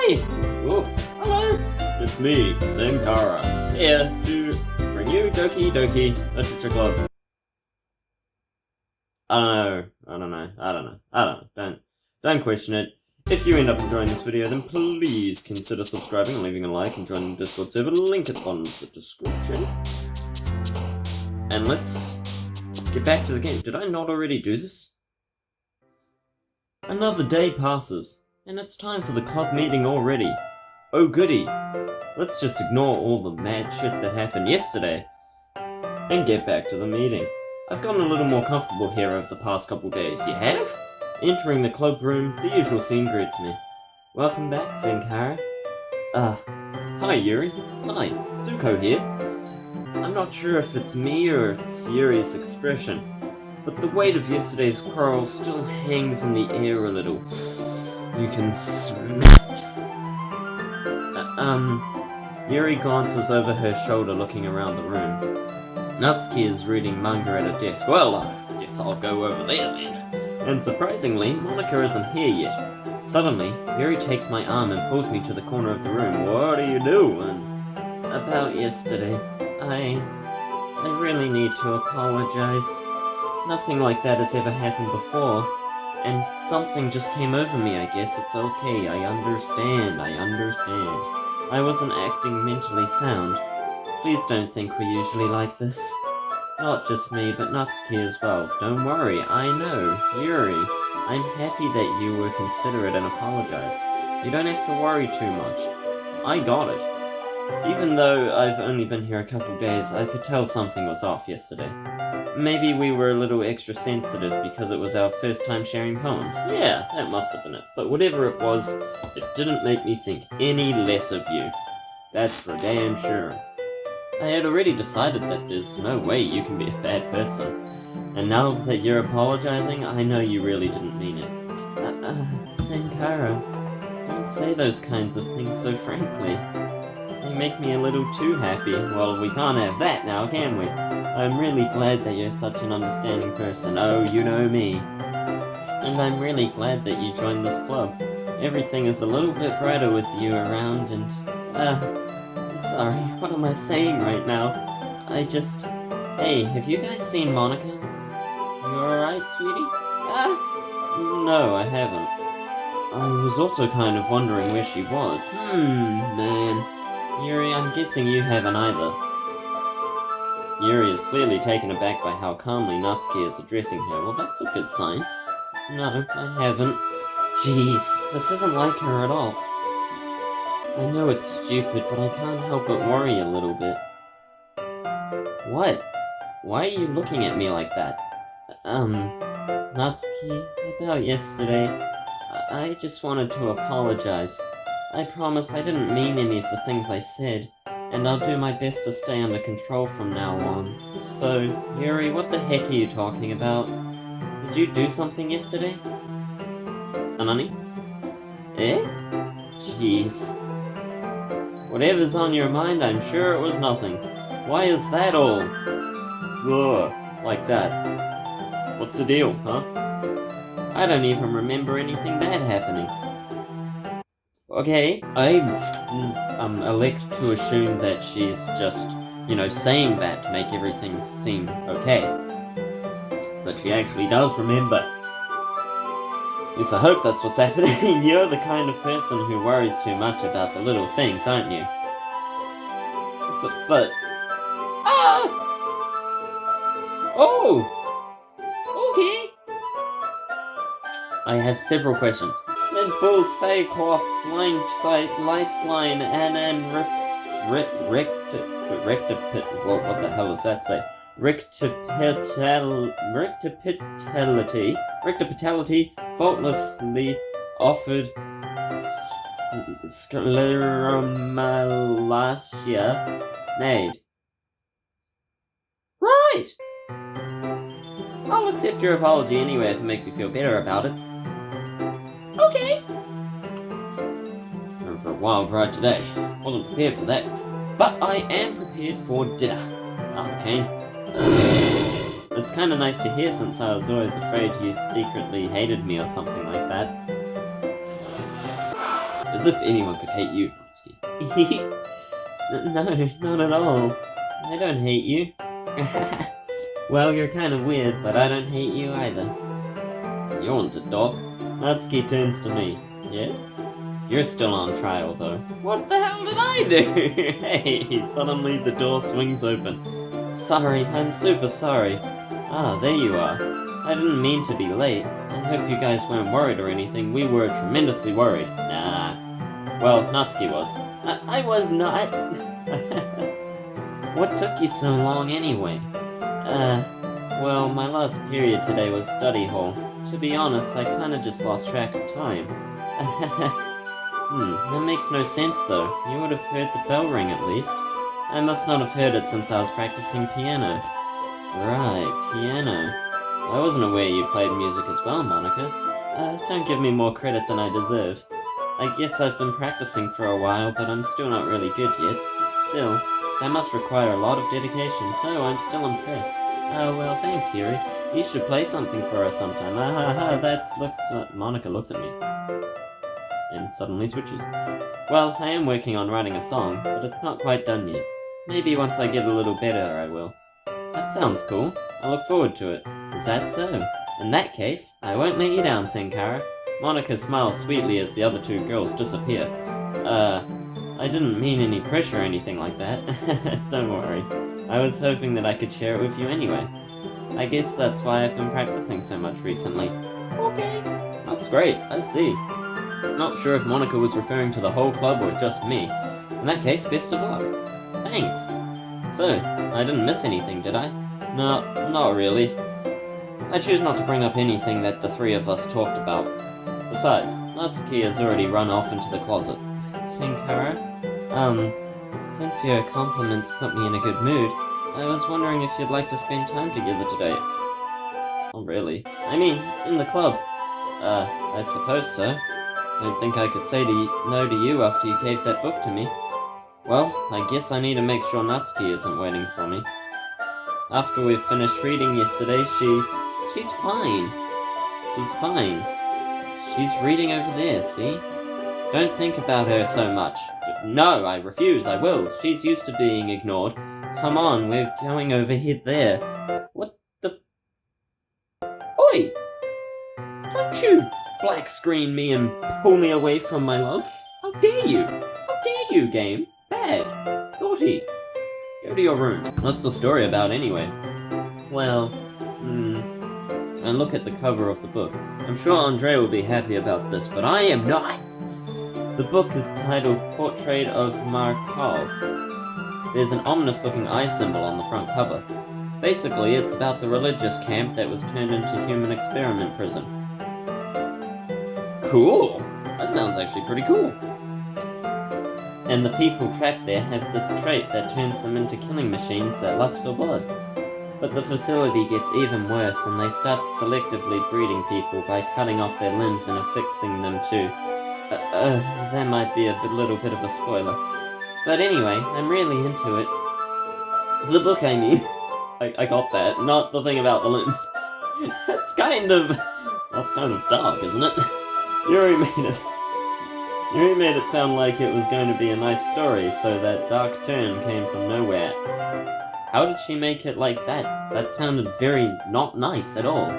Hey! Oh, hello! It's me, Senkara, here to bring you Doki Doki Literature Club. I don't know. Don't question it. If you end up enjoying this video, then please consider subscribing and leaving a like and joining the Discord server. Link at the bottom of the description. And let's get back to the game. Did I not already do this? Another day passes, and it's time for the club meeting already. Oh goody! Let's just ignore all the mad shit that happened yesterday and get back to the meeting. I've gotten a little more comfortable here over the past couple days. You have? Entering the club room, the usual scene greets me. Welcome back, Senkara. Hi Yuri. Hi, Zuko here. I'm not sure if it's me or it's Yuri's expression, but the weight of yesterday's quarrel still hangs in the air a little. You can smell it. Yuri glances over her shoulder looking around the room. Natsuki is reading manga at a desk. Well, I guess I'll go over there then. And surprisingly, Monica isn't here yet. Suddenly, Yuri takes my arm and pulls me to the corner of the room. What are you doing? About yesterday. I really need to apologize. Nothing like that has ever happened before. And something just came over me, I guess. It's okay. I understand. I wasn't acting mentally sound. Please don't think we're usually like this. Not just me, but Natsuki as well. Don't worry, I know. Yuri, I'm happy that you were considerate and apologized. You don't have to worry too much. I got it. Even though I've only been here a couple days, I could tell something was off yesterday. Maybe we were a little extra sensitive because it was our first time sharing poems. Yeah, that must have been it. But whatever it was, it didn't make me think any less of you. That's for damn sure. I had already decided that there's no way you can be a bad person. And now that you're apologizing, I know you really didn't mean it. Senkara, don't say those kinds of things so frankly. They make me a little too happy. Well, we can't have that now, can we? I'm really glad that you're such an understanding person. Oh, you know me. And I'm really glad that you joined this club. Everything is a little bit brighter with you around and, sorry, what am I saying right now? Hey, have you guys seen Monica? You alright, sweetie? No, I haven't. I was also kind of wondering where she was. Man. Yuri, I'm guessing you haven't either. Yuri is clearly taken aback by how calmly Natsuki is addressing her. Well, that's a good sign. No, I haven't. Jeez, this isn't like her at all. I know it's stupid, but I can't help but worry a little bit. What? Why are you looking at me like that? Natsuki, about yesterday, I just wanted to apologize. I promise I didn't mean any of the things I said, and I'll do my best to stay under control from now on. So, Yuri, what the heck are you talking about? Did you do something yesterday? Anani? Eh? Jeez. Whatever's on your mind, I'm sure it was nothing. Why is that all? Ugh, like that. What's the deal, huh? I don't even remember anything bad happening. Okay, I elect to assume that she's just, saying that to make everything seem okay. But she actually does remember. At least I hope that's what's happening. You're the kind of person who worries too much about the little things, aren't you? But... Oh! Okay! I have several questions. Red Bull, Cycloth, Blind Sight, Lifeline, and what the hell does that say? Rectipitality, faultlessly offered scleromalacia, made. Right! I'll accept your apology anyway if it makes you feel better about it. Okay. Went for a wild ride today. Wasn't prepared for that. But I am prepared for dinner. Okay. It's kind of nice to hear since I was always afraid you secretly hated me or something like that. As if anyone could hate you, Natsuki. No, not at all. I don't hate you. Well, you're kind of weird, but I don't hate you either. You want to talk? Natsuki turns to me. Yes? You're still on trial, though. What the hell did I do? Hey, suddenly the door swings open. Sorry, I'm super sorry. Ah, there you are. I didn't mean to be late. I hope you guys weren't worried or anything. We were tremendously worried. Nah. Well, Natsuki was. I was not. What took you so long anyway? Well, my last period today was study hall. To be honest, I kinda just lost track of time. That makes no sense though. You would have heard the bell ring at least. I must not have heard it since I was practicing piano. Right, piano. I wasn't aware you played music as well, Monica. Don't give me more credit than I deserve. I guess I've been practicing for a while, but I'm still not really good yet. Still, that must require a lot of dedication, so I'm still impressed. Oh, well, thanks, Yuri. You should play something for us sometime. Monica looks at me. And suddenly switches. Well, I am working on writing a song, but it's not quite done yet. Maybe once I get a little better, I will. That sounds cool. I look forward to it. Is that so? In that case, I won't let you down, Senkara. Monica smiles sweetly as the other two girls disappear. I didn't mean any pressure or anything like that. Don't worry. I was hoping that I could share it with you anyway. I guess that's why I've been practicing so much recently. Okay. That's great, I see. Not sure if Monica was referring to the whole club or just me. In that case, best of luck. Thanks. So, I didn't miss anything, did I? No, not really. I choose not to bring up anything that the three of us talked about. Besides, Natsuki has already run off into the closet. Senkara? Since your compliments put me in a good mood, I was wondering if you'd like to spend time together today. Oh, really? I mean, in the club. I suppose so. Don't think I could say no to you after you gave that book to me. Well, I guess I need to make sure Natsuki isn't waiting for me. After we've finished reading yesterday, she's fine. She's fine. She's reading over there, see? Don't think about her so much. No, I refuse, I will. She's used to being ignored. Come on, we're going over here there. What the... Oi! Don't you black screen me and pull me away from my love? How dare you? How dare you, game? Bad. Naughty. Go to your room. What's the story about anyway? Well, and look at the cover of the book. I'm sure Andre will be happy about this, but I am not! The book is titled Portrait of Markov. There's an ominous-looking eye symbol on the front cover. Basically, it's about the religious camp that was turned into human experiment prison. Cool! That sounds actually pretty cool. And the people trapped there have this trait that turns them into killing machines that lust for blood. But the facility gets even worse, and they start selectively breeding people by cutting off their limbs and affixing them to... that might be a little bit of a spoiler. But anyway, I'm really into it. The book, I mean. I got that, not the thing about the limbs. That's kind of dark, isn't it? Yuri made it sound like it was going to be a nice story, so that dark turn came from nowhere. How did she make it like that? That sounded very not nice at all.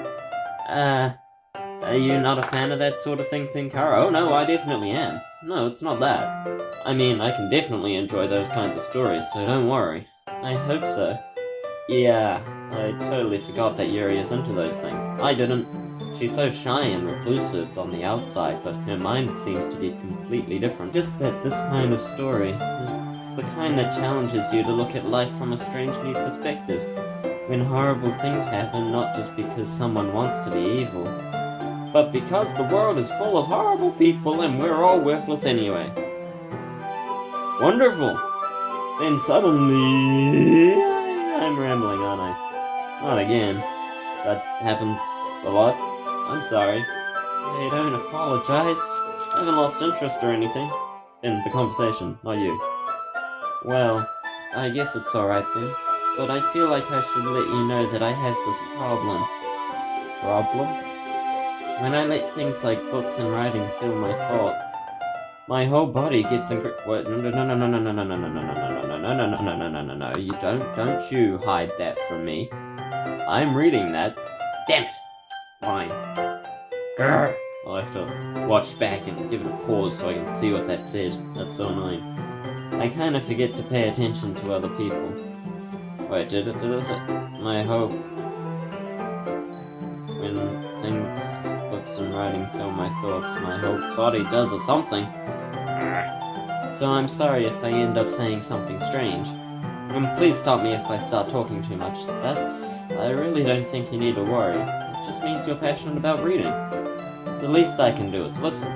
Are you not a fan of that sort of thing, Senkara? Oh no, I definitely am. No, it's not that. I mean, I can definitely enjoy those kinds of stories, so don't worry. I hope so. Yeah, I totally forgot that Yuri is into those things. I didn't. She's so shy and reclusive on the outside, but her mind seems to be completely different. Just that this kind of story is the kind that challenges you to look at life from a strange new perspective. When horrible things happen, not just because someone wants to be evil, but because the world is full of horrible people and we're all worthless anyway. Wonderful! Then suddenly... I'm rambling, aren't I? Not again. That happens a lot. I'm sorry. Hey, don't apologize. I haven't lost interest or anything. In the conversation, not you. Well, I guess it's alright then. But I feel like I should let you know that I have this problem. Problem? When I let things like books and writing fill my thoughts, My whole body gets what? No. You don't you hide that from me. I'm reading that. Damn it. Fine. Grr. I'll have to watch back and give it a pause so I can see what that said. That's so annoying. I kind of forget to pay attention to other people. Wait, did it? My hope. When things, books and writing fill my thoughts, my whole body does or something. So I'm sorry if I end up saying something strange. Please stop me if I start talking too much. I really don't think you need to worry. It just means you're passionate about reading. The least I can do is listen.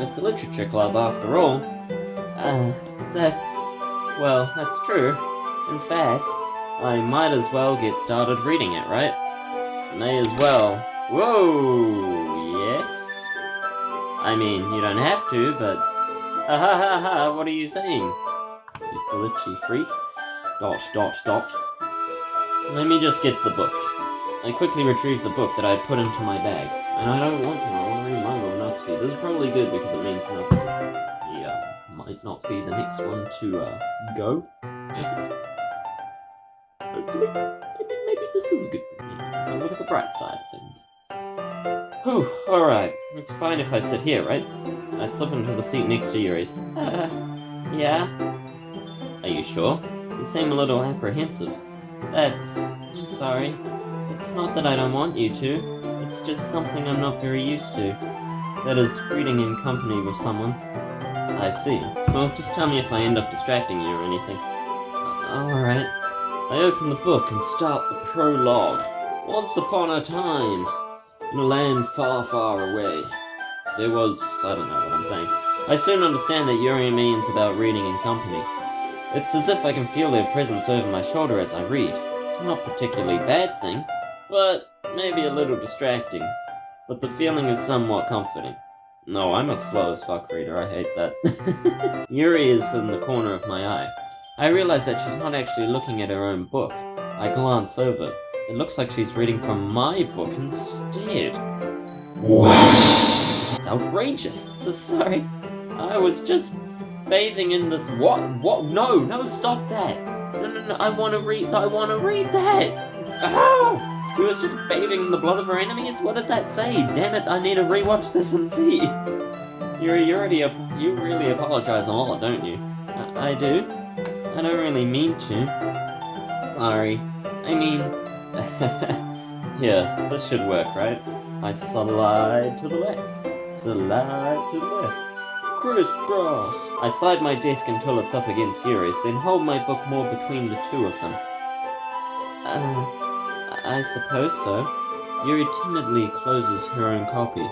It's a literature club after all. That's true. In fact, I might as well get started reading it, right? May as well. Whoa, yes? I mean, you don't have to, but... Ha, what are you saying? You glitchy freak. ... Let me just get the book. I quickly retrieved the book that I had put into my bag. And I don't want to, I want to read manga of Natsuki. This is probably good because it means Natsuki might not be the next one to, go. Is it? Hopefully. Maybe this is a good thing. I'll look at the bright side of things. Whew, alright. It's fine if I sit here, right? I slip into the seat next to Yuri's. Yeah? Are you sure? You seem a little apprehensive. I'm sorry. It's not that I don't want you to. It's just something I'm not very used to. That is, reading in company with someone. I see. Well, just tell me if I end up distracting you or anything. Alright. I open the book and start the prologue. Once upon a time, in a land far, far away, there was... I don't know what I'm saying. I soon understand that Yuri means about reading in company. It's as if I can feel their presence over my shoulder as I read. It's not a particularly bad thing, but maybe a little distracting. But the feeling is somewhat comforting. No, I'm a slow as fuck reader, I hate that. Yuri is in the corner of my eye. I realize that she's not actually looking at her own book. I glance over. It looks like she's reading from my book instead. What? It's outrageous. So sorry. I was just bathing in this... What? No, stop that. No, I want to read that. Ah! She was just bathing in the blood of her enemies? What did that say? Damn it, I need to rewatch this and see. You really apologize a lot, don't you? I do? I don't really mean to. Sorry. I mean... Here, this should work, right? I slide to the left. Crisscross! I slide my desk until it's up against Yuri's, then hold my book more between the two of them. I suppose so. Yuri timidly closes her own copy.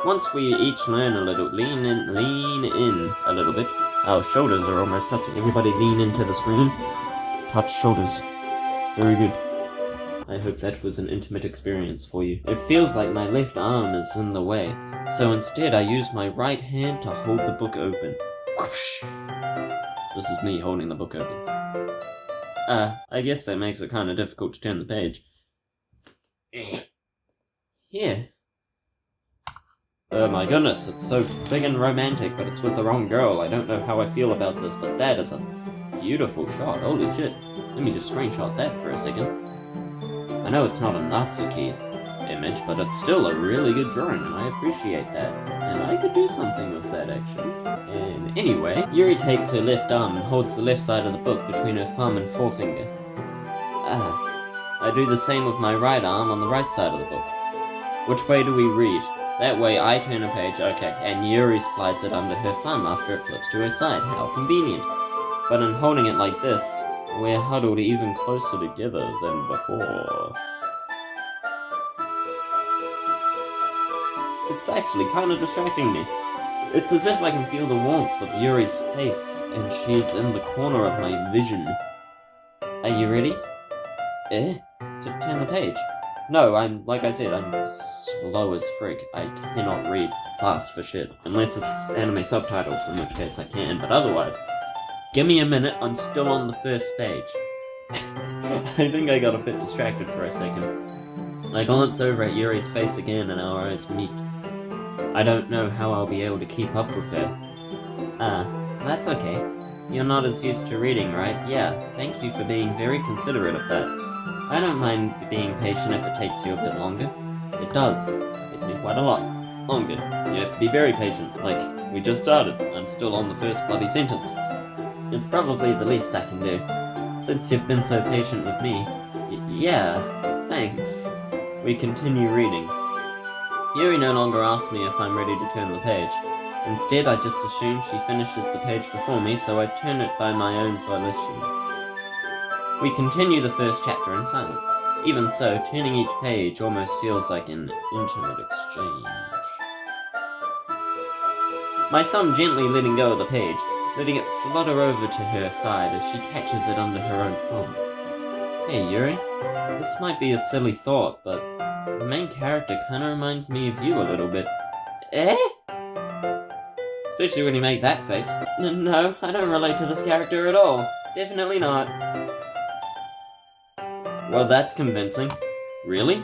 Once we each learn a little, lean in a little bit. Our shoulders are almost touching. Everybody lean into the screen. Touch shoulders. Very good. I hope that was an intimate experience for you. It feels like my left arm is in the way, so instead I use my right hand to hold the book open. Whoosh. This is me holding the book open. I guess that makes it kind of difficult to turn the page. Here. Oh my goodness, it's so big and romantic, but it's with the wrong girl. I don't know how I feel about this, but that is a beautiful shot. Holy shit. Let me just screenshot that for a second. I know it's not a Natsuki image, but it's still a really good drawing, and I appreciate that. And I could do something with that, actually. And anyway, Yuri takes her left arm and holds the left side of the book between her thumb and forefinger. I do the same with my right arm on the right side of the book. Which way do we read? That way I turn a page, okay, and Yuri slides it under her thumb after it flips to her side. How convenient. But in holding it like this, we're huddled even closer together than before. It's actually kind of distracting me. It's as if I can feel the warmth of Yuri's face, and she's in the corner of my vision. Are you ready? To turn the page. No, like I said, I'm slow as frig. I cannot read fast for shit. Unless it's anime subtitles, in which case I can, but otherwise... Give me a minute, I'm still on the first page. I think I got a bit distracted for a second. I glance over at Yuri's face again and our eyes meet. I don't know how I'll be able to keep up with her. That's okay. You're not as used to reading, right? Yeah, thank you for being very considerate of that. I don't mind being patient if it takes you a bit longer. It does. It takes me quite a lot longer. You have to be very patient. Like, we just started. I'm still on the first bloody sentence. It's probably the least I can do. Since you've been so patient with me. Yeah, thanks. We continue reading. Yuri no longer asks me if I'm ready to turn the page. Instead, I just assume she finishes the page before me, so I turn it by my own volition. We continue the first chapter in silence. Even so, turning each page almost feels like an intimate exchange. My thumb gently letting go of the page, letting it flutter over to her side as she catches it under her own palm. Hey Yuri, this might be a silly thought, but the main character kinda reminds me of you a little bit. Eh? Especially when you make that face. No, I don't relate to this character at all. Definitely not. Well, that's convincing. Really?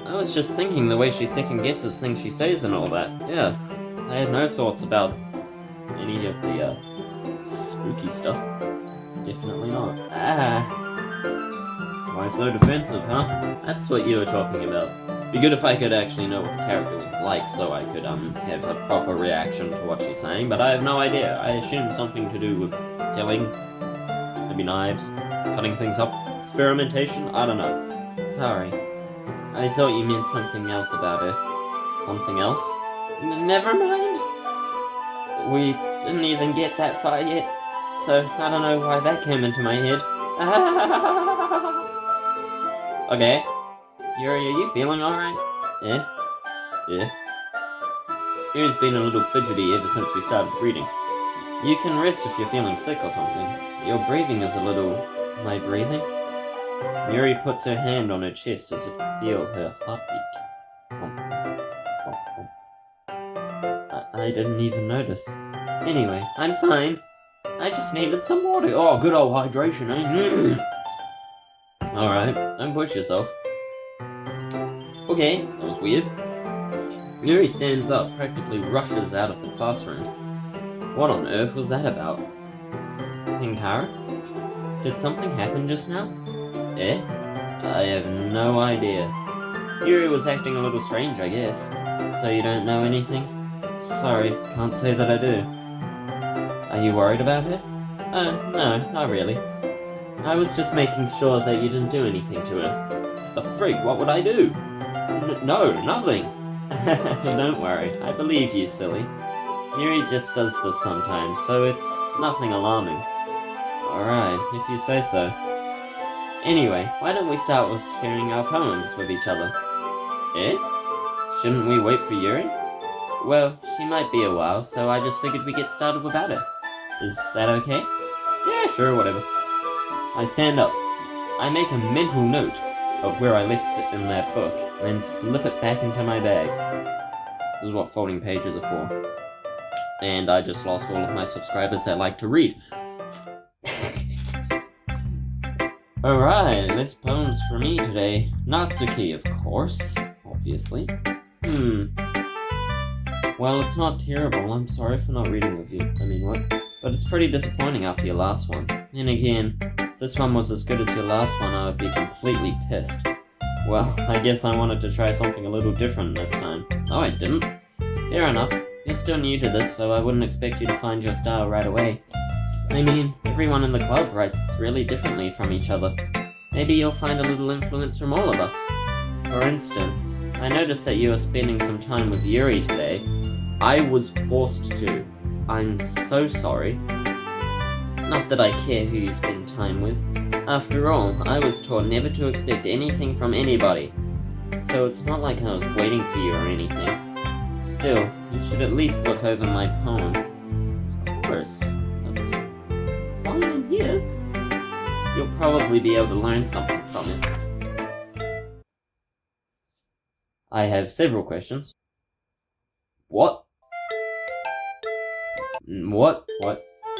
I was just thinking the way she second-guesses things she says and all that. Yeah, I had no thoughts about any of the, spooky stuff. Definitely not. Why so defensive, huh? That's what you were talking about. Be good if I could actually know what the character was like, so I could, have a proper reaction to what she's saying, but I have no idea. I assume something to do with killing, maybe knives, cutting things up, experimentation, I don't know. Sorry. I thought you meant something else about her. Something else? Never mind. We didn't even get that far yet, so I don't know why that came into my head. Okay. Yuri, are you feeling alright? Yeah? Yuri's been a little fidgety ever since we started reading. You can rest if you're feeling sick or something. Your breathing is a little... Am I breathing? Yuri puts her hand on her chest as if to feel her heartbeat. I didn't even notice. Anyway, I'm fine. I just needed some water. Oh, good old hydration, eh? Alright, don't push yourself. Okay, that was weird. Yuri stands up, practically rushes out of the classroom. What on earth was that about? Senkara? Did something happen just now? Eh? I have no idea. Yuri was acting a little strange, I guess. So you don't know anything? Sorry, can't say that I do. Are you worried about her? Oh, no, not really. I was just making sure that you didn't do anything to her. The freak, what would I do? No, nothing. Don't worry, I believe you, silly. Yuri just does this sometimes, so it's nothing alarming. Alright, if you say so. Anyway, why don't we start with sharing our poems with each other? Eh? Shouldn't we wait for Yuri? Well, she might be a while, so I just figured we'd get started without her. Is that okay? Yeah, sure, whatever. I stand up. I make a mental note of where I left it in that book, and then slip it back into my bag. This is what folding pages are for. And I just lost all of my subscribers that like to read. Alright, this poem's for me today. Natsuki, of course. Obviously. Well, it's not terrible. I'm sorry for not reading with you. I mean, what? But it's pretty disappointing after your last one. And again, if this one was as good as your last one, I would be completely pissed. Well, I guess I wanted to try something a little different this time. Oh, I didn't? Fair enough. You're still new to this, so I wouldn't expect you to find your style right away. I mean, everyone in the club writes really differently from each other. Maybe you'll find a little influence from all of us. For instance, I noticed that you were spending some time with Yuri today. I was forced to. I'm so sorry. Not that I care who you spend time with. After all, I was taught never to expect anything from anybody. So it's not like I was waiting for you or anything. Still, you should at least look over my poem. Of course. That's why I'm here. You'll probably be able to learn something from it. I have several questions. What? What?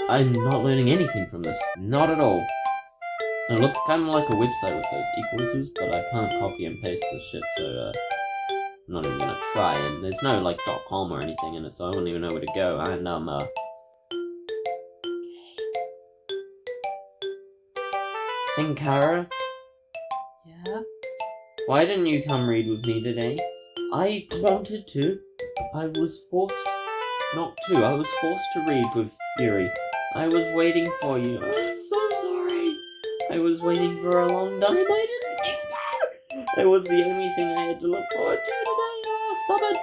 I'm not learning anything from this. Not at all. It looks kind of like a website with those equals, but I can't copy and paste this shit, so, I'm not even gonna try, and there's no, like, .com or anything in it, so I wouldn't even know where to go, and, Senkara? Yeah? Why didn't you come read with me today? I wanted to. I was forced not to. I was forced to read with Yuri. I was waiting for you. I'm so sorry. I was waiting for a long time. I didn't think that. It was the only thing I had to look forward to today. Oh, stop it.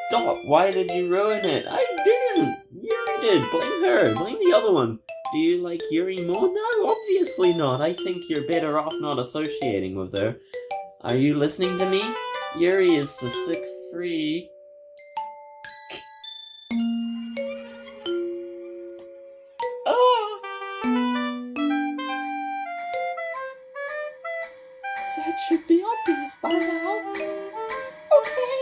Stop. Why did you ruin it? I didn't. Yuri did. Blame her. Blame the other one. Do you like Yuri more? No, obviously not. I think you're better off not associating with her. Are you listening to me? Yuri is a sick freak. Oh! That should be obvious by now. Okay.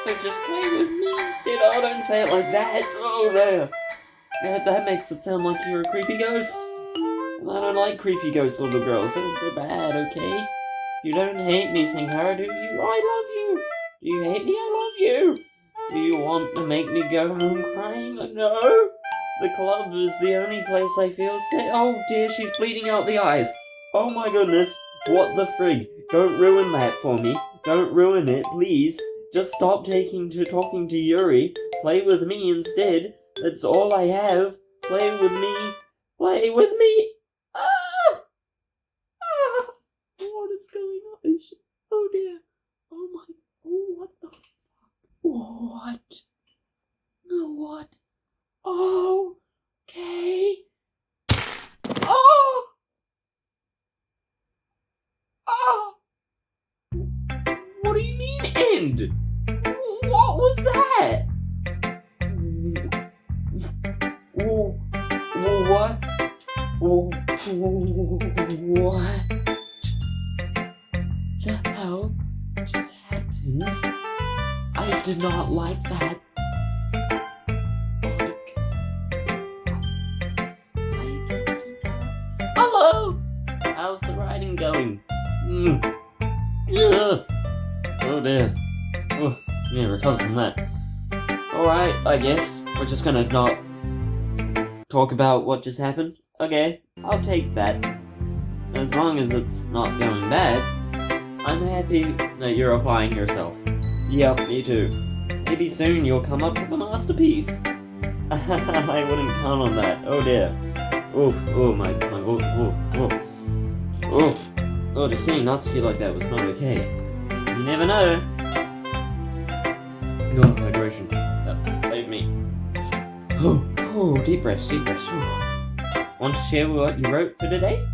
So just play with me instead. Oh, don't say it like that. Oh, there. That makes it sound like you're a creepy ghost. And I don't like creepy ghost little girls. They're bad, okay? You don't hate me, Senkara, do you? I love you. Do you hate me? I love you. Do you want to make me go home crying? No. The club is the only place I feel safe. Oh dear, she's bleeding out the eyes. Oh my goodness. What the frig? Don't ruin that for me. Don't ruin it, please. Just stop talking to Yuri. Play with me instead. That's all I have. Play with me. Play with me. Ah! Ah! What is going on? Oh dear. Oh my. Oh, what the fuck? What? What? Oh. Okay. Oh! Oh! What do you mean end? What was that? What? What the hell just happened? I did not like that. Hello! How's the writing going? Oh dear. Oh, yeah, recover from that. Alright, I guess we're just gonna not talk about what just happened. Okay, I'll take that. As long as it's not going bad, I'm happy that you're applying yourself. Yep, me too. Maybe soon you'll come up with a masterpiece. I wouldn't count on that. Oh dear. Oof, oh my, oh, just seeing Natsuki like that was not okay. You never know. Oh, hydration. Save me. Oh, deep breaths. Want to share what you wrote for today?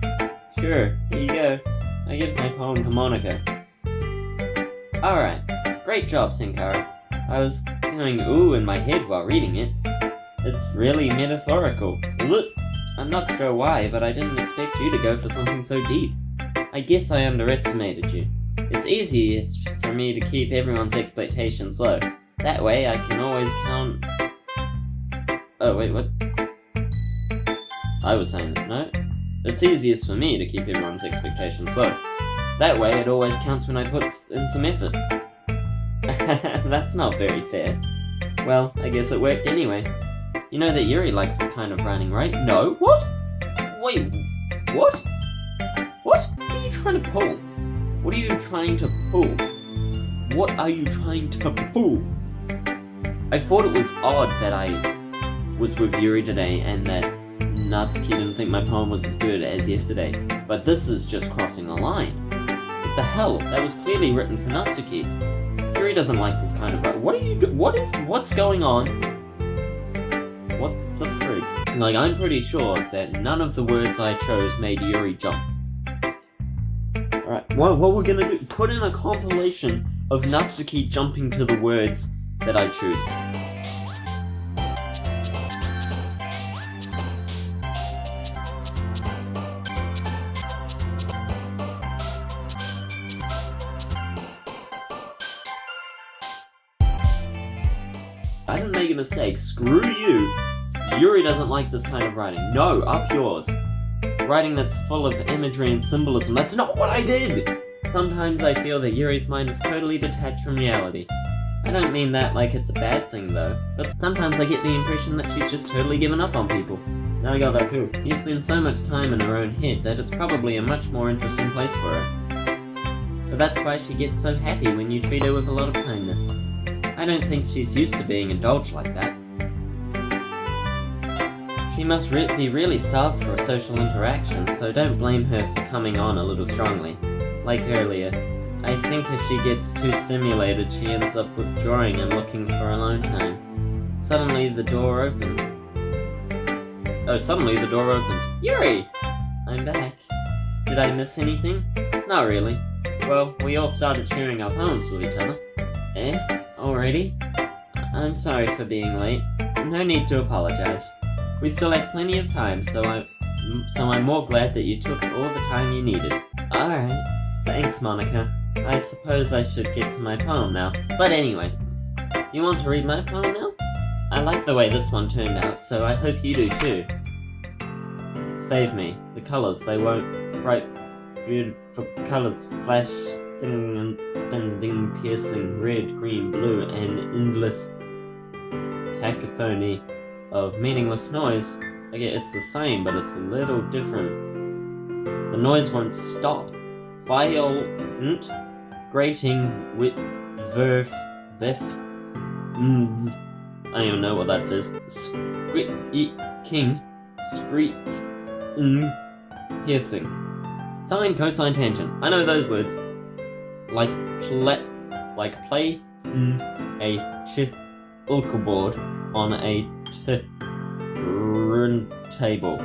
Sure, here you go. I give my poem to Monica. Alright, great job, Senkara. I was going ooh in my head while reading it. It's really metaphorical. Is it? I'm not sure why, but I didn't expect you to go for something so deep. I guess I underestimated you. It's easiest for me to keep everyone's expectations low. That way I can always count... Oh, wait, what? I was saying that, no? It's easiest for me to keep everyone's expectations low. That way it always counts when I put in some effort. That's not very fair. Well, I guess it worked anyway. You know that Yuri likes this kind of writing, right? No? What? Wait, what? What? What are you trying to pull? What are you trying to pull? What are you trying to pull? I thought it was odd that I was with Yuri today and that Natsuki didn't think my poem was as good as yesterday. But this is just crossing a line. What the hell? That was clearly written for Natsuki. Yuri doesn't like this kind of writing. What are you what's going on? What the frig? Like, I'm pretty sure that none of the words I chose made Yuri jump. Alright, what we're gonna do, put in a compilation of Natsuki jumping to the words that I choose. I didn't make a mistake. Screw you. Yuri doesn't like this kind of writing. No, up yours. Writing that's full of imagery and symbolism. That's not what I did! Sometimes I feel that Yuri's mind is totally detached from reality. I don't mean that like it's a bad thing though, but sometimes I get the impression that she's just totally given up on people. Now I got that too. You spend so much time in her own head that it's probably a much more interesting place for her. But that's why she gets so happy when you treat her with a lot of kindness. I don't think she's used to being indulged like that. She must be really starved for social interaction, so don't blame her for coming on a little strongly. Like earlier, I think if she gets too stimulated, she ends up withdrawing and looking for alone time. Suddenly the door opens. Yuri! I'm back. Did I miss anything? Not really. Well, we all started sharing our poems with each other. Already? I'm sorry for being late. No need to apologize. We still have plenty of time, so I'm more glad that you took all the time you needed. Alright. Thanks, Monica. I suppose I should get to my poem now. But anyway, you want to read my poem now? I like the way this one turned out, so I hope you do too. Save me. The colours, they won't bright, beautiful colours flashing and spending, piercing, red, green, blue, and endless cacophony of meaningless noise. Okay, it's the same, but it's a little different. The noise won't stop. Violent, grating, wit, verf, vef, I don't even know what that says. King, screech, piercing. Sine, cosine, tangent. I know those words. Like play a chilkboard on a turntable.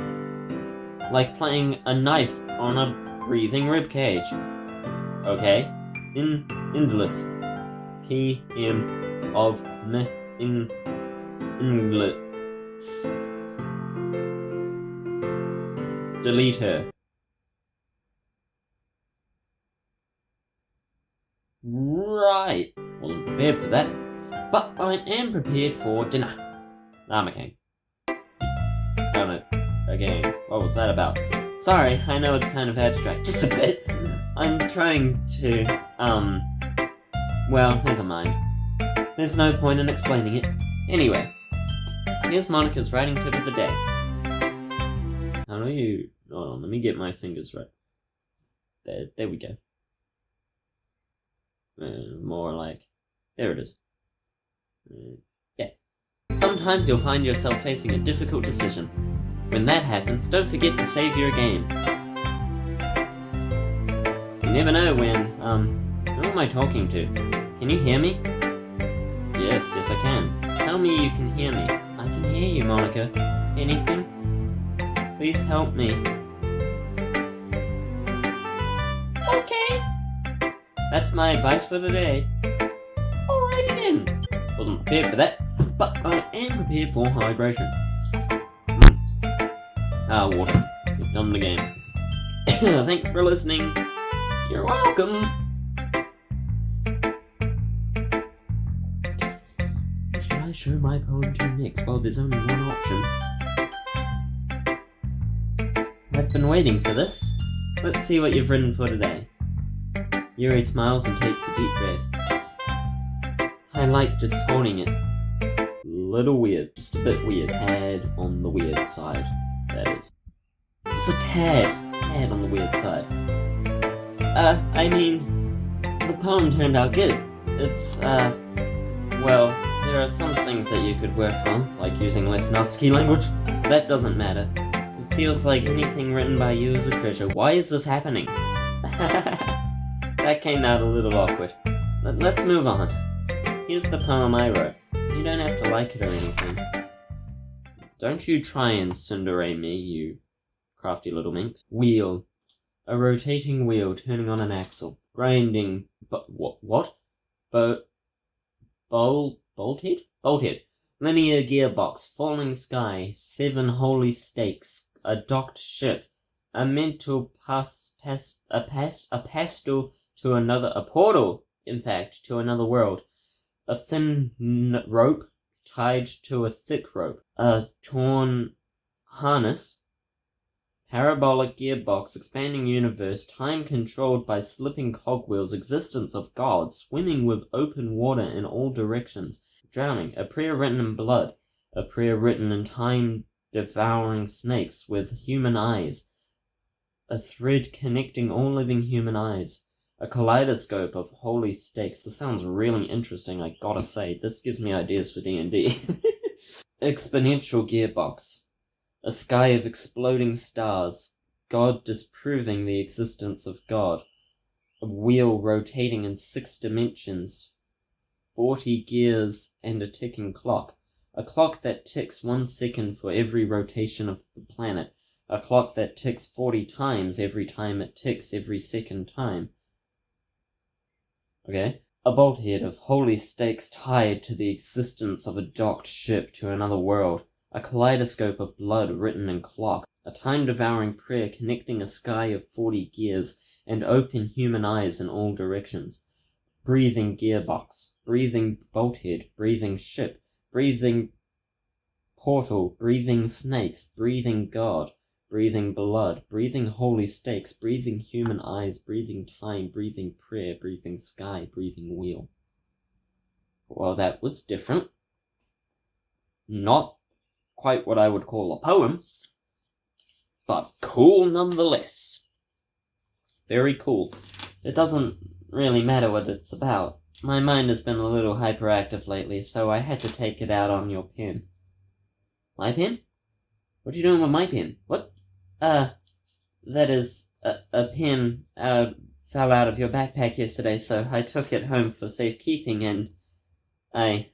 Like playing a knife on a breathing ribcage. Okay? Endless. PM of English. Delete her. Right. Wasn't prepared for that. But I am prepared for dinner. I'm okay. Done it. Again. What was that about? Sorry, I know it's kind of abstract. Just a bit. I'm trying to, well, never mind. There's no point in explaining it. Anyway, here's Monica's writing tip of the day. How do you... Hold on, let me get my fingers right. There we go. More like... There it is. Yeah. Sometimes you'll find yourself facing a difficult decision. When that happens, don't forget to save your game. You never know when, who am I talking to? Can you hear me? Yes, I can. Tell me you can hear me. I can hear you, Monica. Anything? Please help me. Okay. That's my advice for the day. Alrighty then. Wasn't prepared for that, but I am prepared for hydration. Water. We've done the game. Thanks for listening. You're welcome. Who should I show my poem to next? Well, there's only one option. I've been waiting for this. Let's see what you've written for today. Yuri smiles and takes a deep breath. I like just holding it. Little weird. Just a bit weird. Tad on the weird side. That is. Just a tad on the weird side. I mean, the poem turned out good. It's, well, there are some things that you could work on, like using less Natsuki language. That doesn't matter. It feels like anything written by you is a treasure. Why is this happening? That came out a little awkward. But let's move on. Here's the poem I wrote. You don't have to like it or anything. Don't you try and tsundere me, you crafty little minx. Wheel. A rotating wheel turning on an axle. Grinding... What? Bolthead? Bolthead. Linear gearbox. Falling sky. 7 holy stakes. A docked ship. A mental pastel to another... A portal, in fact, to another world. A thin rope tied to a thick rope. A torn harness. Parabolic gearbox, expanding universe, time controlled by slipping cogwheels, existence of God, swimming with open water in all directions, drowning, a prayer written in blood, a prayer written in time-devouring snakes with human eyes, a thread connecting all living human eyes, a kaleidoscope of holy stakes. This sounds really interesting, I gotta say. This gives me ideas for D&D. Exponential gearbox. A sky of exploding stars. God disproving the existence of God. A wheel rotating in 6 dimensions. 40 gears and a ticking clock. A clock that ticks 1 second for every rotation of the planet. A clock that ticks 40 times every time it ticks every second time. Okay. A bolthead of holy stakes tied to the existence of a docked ship to another world. A kaleidoscope of blood written in clock. A time-devouring prayer connecting a sky of 40 gears and open human eyes in all directions. Breathing gearbox. Breathing bolthead. Breathing ship. Breathing portal. Breathing snakes. Breathing God. Breathing blood, breathing holy stakes, breathing human eyes, breathing time, breathing prayer, breathing sky, breathing wheel. Well, that was different. Not quite what I would call a poem, but cool nonetheless. Very cool. It doesn't really matter what it's about. My mind has been a little hyperactive lately, so I had to take it out on your pen. My pen? What are you doing with my pen? What? That is, a pen, fell out of your backpack yesterday, so I took it home for safekeeping, and I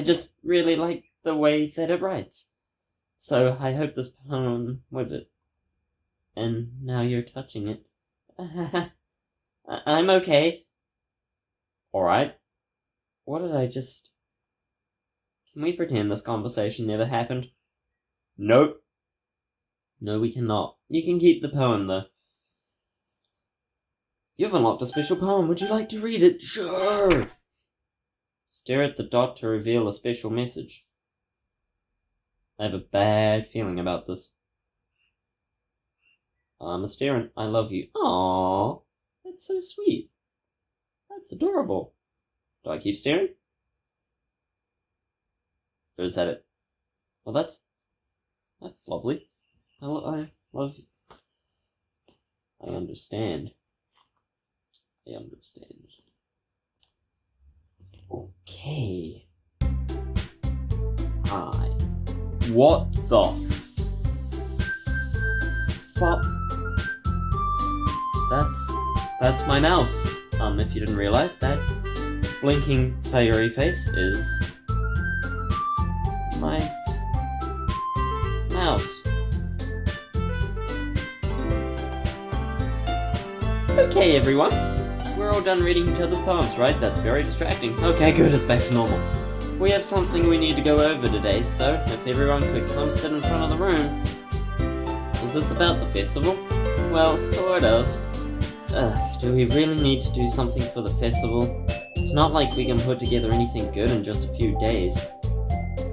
just really like the way that it writes. So I hope this poem with it. And now you're touching it. I'm okay. Alright. What did I just... Can we pretend this conversation never happened? Nope. No, we cannot. You can keep the poem, though. You've unlocked a special poem. Would you like to read it? Sure. Stare at the dot to reveal a special message. I have a bad feeling about this. I'm a staring. I love you. Aww. That's so sweet. That's adorable. Do I keep staring? Or is that it? Well, that's lovely. I love you. I understand. Okay. Hi. What the fuck? That's my mouse. If you didn't realize, that blinking Sayuri face is my mouse. Okay, everyone. We're all done reading each other's poems, right? That's very distracting. Okay, good, it's back to normal. We have something we need to go over today, so if everyone could come sit in front of the room. Is this about the festival? Well, sort of. Do we really need to do something for the festival? It's not like we can put together anything good in just a few days.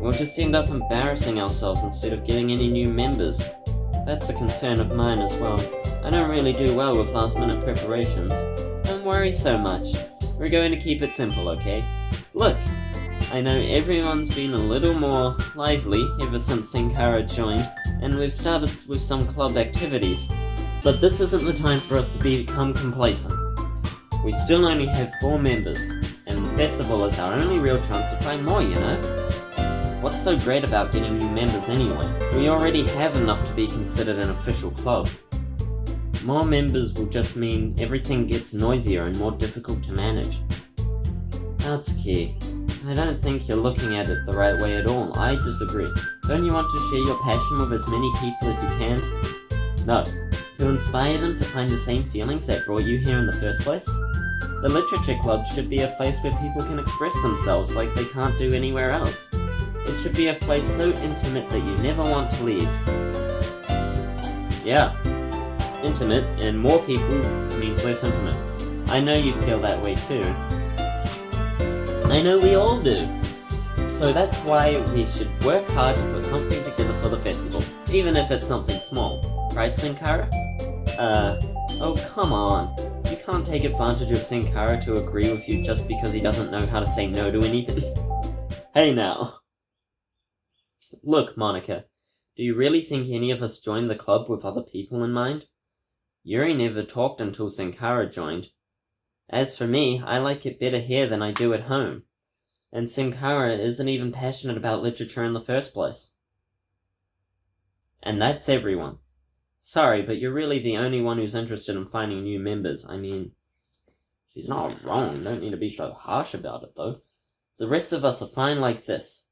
We'll just end up embarrassing ourselves instead of getting any new members. That's a concern of mine as well. I don't really do well with last-minute preparations. Don't worry so much. We're going to keep it simple, okay? Look, I know everyone's been a little more lively ever since Senkara joined, and we've started with some club activities. But this isn't the time for us to become complacent. We still only have 4 members, and the festival is our only real chance to find more, you know? What's so great about getting new members anyway? We already have enough to be considered an official club. More members will just mean everything gets noisier and more difficult to manage. Natsuki, I don't think you're looking at it the right way at all. I disagree. Don't you want to share your passion with as many people as you can? No. To inspire them to find the same feelings that brought you here in the first place? The Literature Club should be a place where people can express themselves like they can't do anywhere else. It should be a place so intimate that you never want to leave. Yeah. Intimate, and more people means less intimate. I know you feel that way too. I know we all do. So that's why we should work hard to put something together for the festival, even if it's something small. Right, Senkara? Oh come on. You can't take advantage of Senkara to agree with you just because he doesn't know how to say no to anything. Hey now. Look, Monica, do you really think any of us joined the club with other people in mind? Yuri never talked until Senkara joined. As for me, I like it better here than I do at home. And Senkara isn't even passionate about literature in the first place. And that's everyone. Sorry, but you're really the only one who's interested in finding new members. I mean, she's not wrong, don't need to be so harsh about it though. The rest of us are fine like this.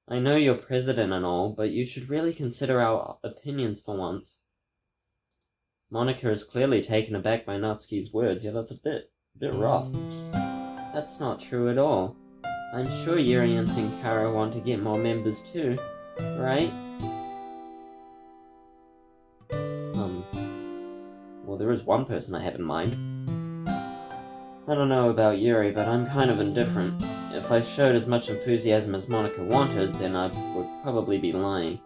I know you're president and all, but you should really consider our opinions for once. Monica is clearly taken aback by Natsuki's words. Yeah, that's a bit rough. That's not true at all. I'm sure Yuri and Senkara want to get more members too, right? Well, there is one person I have in mind. I don't know about Yuri, but I'm kind of indifferent. If I showed as much enthusiasm as Monica wanted, then I would probably be lying.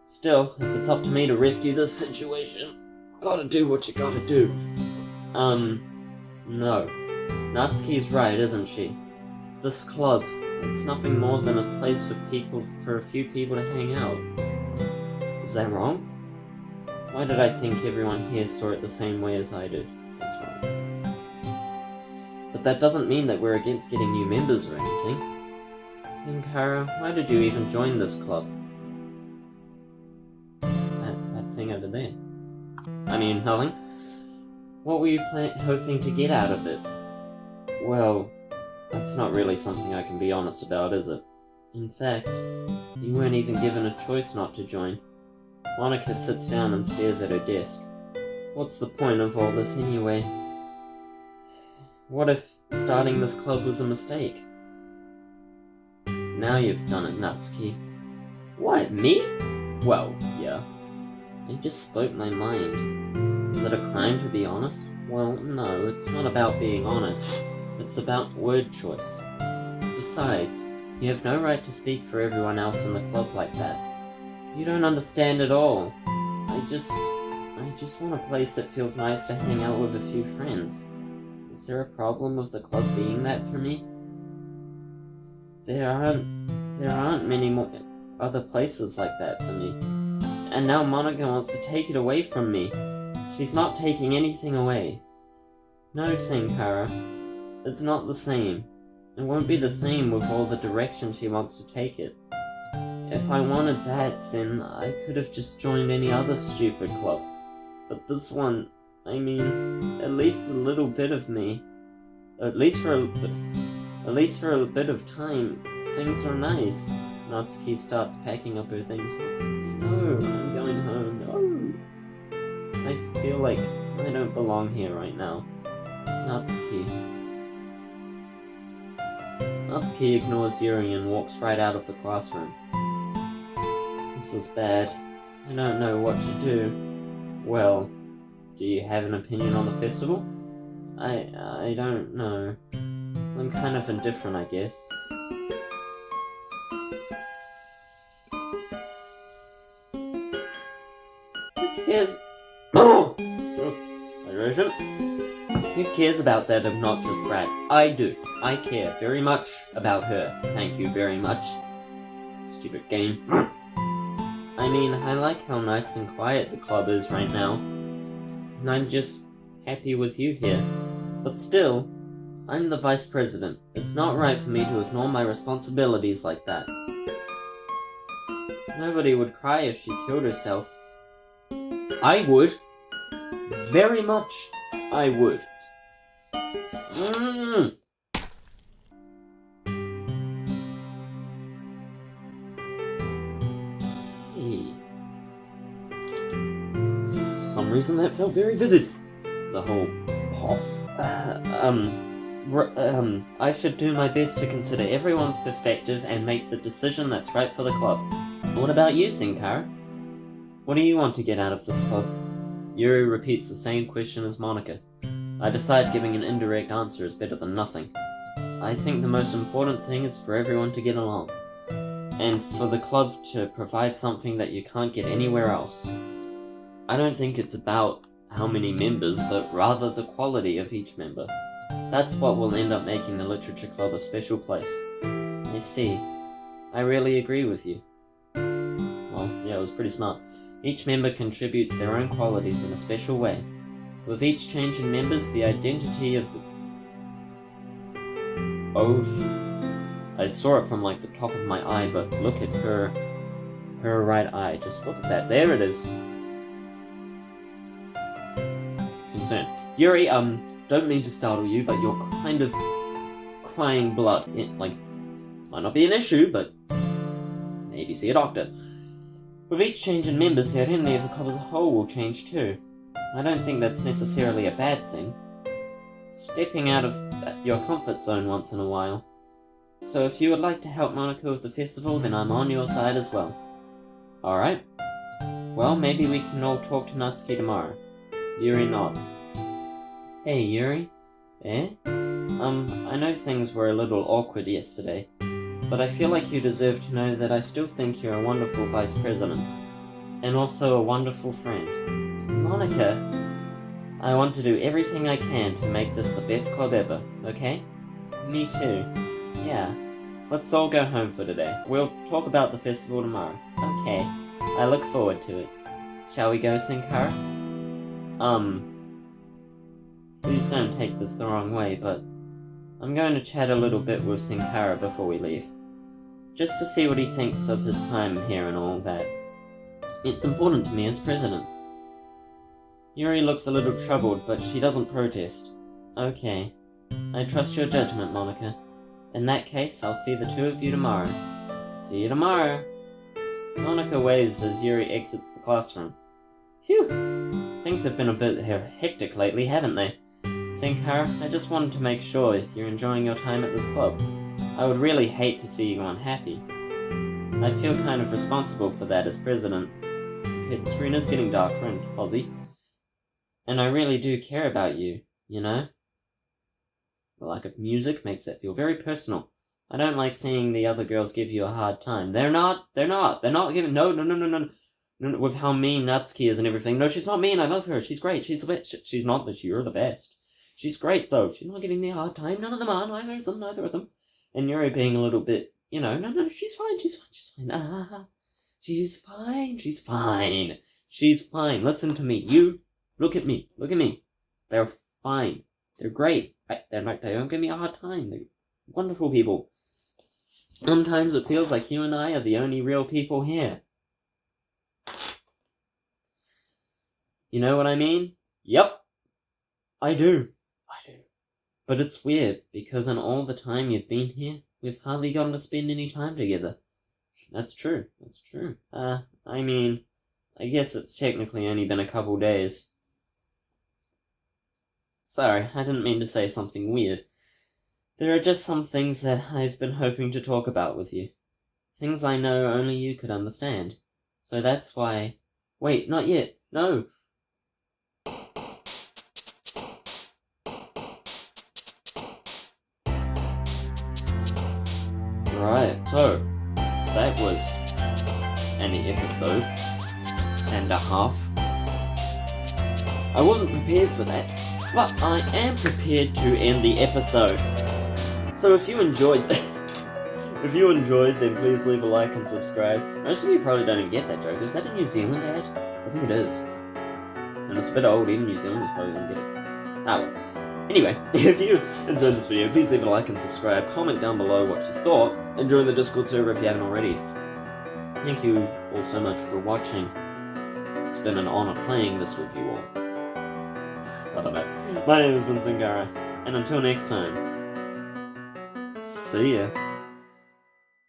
Still, if it's up to me to rescue this situation, gotta do what you gotta do. No. Natsuki's right, isn't she? This club, it's nothing more than a place for a few people to hang out. Is that wrong? Why did I think everyone here saw it the same way as I did? That's wrong. But that doesn't mean that we're against getting new members or anything. Senkara, why did you even join this club? That thing over there. I mean, nothing. What were you hoping to get out of it? Well, that's not really something I can be honest about, is it? In fact, you weren't even given a choice not to join. Monica sits down and stares at her desk. What's the point of all this anyway? What if starting this club was a mistake? Now you've done it, Natsuki. What, me? Well, yeah. I just spoke my mind. Is it a crime to be honest? Well, no, it's not about being honest. It's about word choice. Besides, you have no right to speak for everyone else in the club like that. You don't understand at all. I just want a place that feels nice to hang out with a few friends. Is there a problem with the club being that for me? There aren't many more other places like that for me. And now Monica wants to take it away from me. She's not taking anything away. No, Senkara. It's not the same. It won't be the same with all the direction she wants to take it. If I wanted that, then I could have just joined any other stupid club. But this one, I mean, at least a little bit of me, at least for a bit of time, things were nice. Natsuki starts packing up her things. Natsuki, no, I'm going home, no. I feel like I don't belong here right now. Natsuki ignores Yuri and walks right out of the classroom. This is bad. I don't know what to do. Well, do you have an opinion on the festival? I don't know. I'm kind of indifferent, I guess. Who cares? Who cares about that obnoxious brat? I do. I care very much about her. Thank you very much. Stupid game. I mean, I like how nice and quiet the club is right now. And I'm just happy with you here. But still, I'm the vice president. It's not right for me to ignore my responsibilities like that. Nobody would cry if she killed herself. I would. Very much, I would. Hey. For some reason that felt very vivid. The whole pop. I should do my best to consider everyone's perspective and make the decision that's right for the club. What about you, Senkara? What do you want to get out of this club? Yuri repeats the same question as Monica. I decide giving an indirect answer is better than nothing. I think the most important thing is for everyone to get along. and for the club to provide something that you can't get anywhere else. I don't think it's about how many members, but rather the quality of each member. That's what will end up making the Literature Club a special place. I see. I really agree with you. Well, yeah, it was pretty smart. Each member contributes their own qualities in a special way. With each change in members, the identity of the... Oh, I saw it from like the top of my eye, but look at her right eye. Just look at that. There it is. Concern. Yuri, don't mean to startle you, but you're kind of crying blood. Might not be an issue, but maybe see a doctor. With each change in members, the identity of the club as a whole will change too. I don't think that's necessarily a bad thing. Stepping out of your comfort zone once in a while. So if you would like to help Monica with the festival, then I'm on your side as well. Alright. Well, maybe we can all talk to Natsuki tomorrow. Yuri nods. Hey, Yuri? Eh? I know things were a little awkward yesterday, but I feel like you deserve to know that I still think you're a wonderful vice president, and also a wonderful friend. Monica, I want to do everything I can to make this the best club ever, okay? Me too. Yeah. Let's all go home for today. We'll talk about the festival tomorrow. Okay. I look forward to it. Shall we go, Senkara? Please don't take this the wrong way, but I'm going to chat a little bit with Senkara before we leave. Just to see what he thinks of his time here and all that. It's important to me as president. Yuri looks a little troubled, but she doesn't protest. Okay. I trust your judgment, Monica. In that case, I'll see the two of you tomorrow. See you tomorrow. Monica waves as Yuri exits the classroom. Phew! Things have been a bit hectic lately, haven't they? Senkara, I just wanted to make sure you're enjoying your time at this club. I would really hate to see you unhappy. I feel kind of responsible for that as president. Okay, the screen is getting darker and fuzzy. And I really do care about you, you know? The lack of music makes that feel very personal. I don't like seeing the other girls give you a hard time. They're not giving, no, with how mean Natsuki is and everything. No, she's not mean, I love her, she's great, she's the best. She's not, but you're the best. She's great though, she's not giving me a hard time, none of them are, neither of them. And Yuri being a little bit, no, she's fine, she's fine, listen to me, you, look at me, they're fine, they're great, they don't give me a hard time, they're wonderful people. Sometimes it feels like you and I are the only real people here. You know what I mean? Yep, I do. But it's weird, because in all the time you've been here, we've hardly gotten to spend any time together. That's true. I guess it's technically only been a couple days. Sorry, I didn't mean to say something weird. There are just some things that I've been hoping to talk about with you. Things I know only you could understand. So that's why... Wait, not yet. No! Right, so that was an episode and a half. I wasn't prepared for that, but I am prepared to end the episode. So if you enjoyed then please leave a like and subscribe. Most of you probably don't even get that joke. Is that a New Zealand ad? I think it is. And it's a bit old, even New Zealanders probably don't get it. Ah well. Anyway, if you enjoyed this video, please leave a like and subscribe, comment down below what you thought, and join the Discord server if you haven't already. Thank you all so much for watching. It's been an honor playing this with you all. I don't know. My name has been Senkara, and until next time, see ya.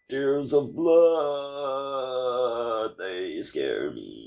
Tears of blood, they scare me.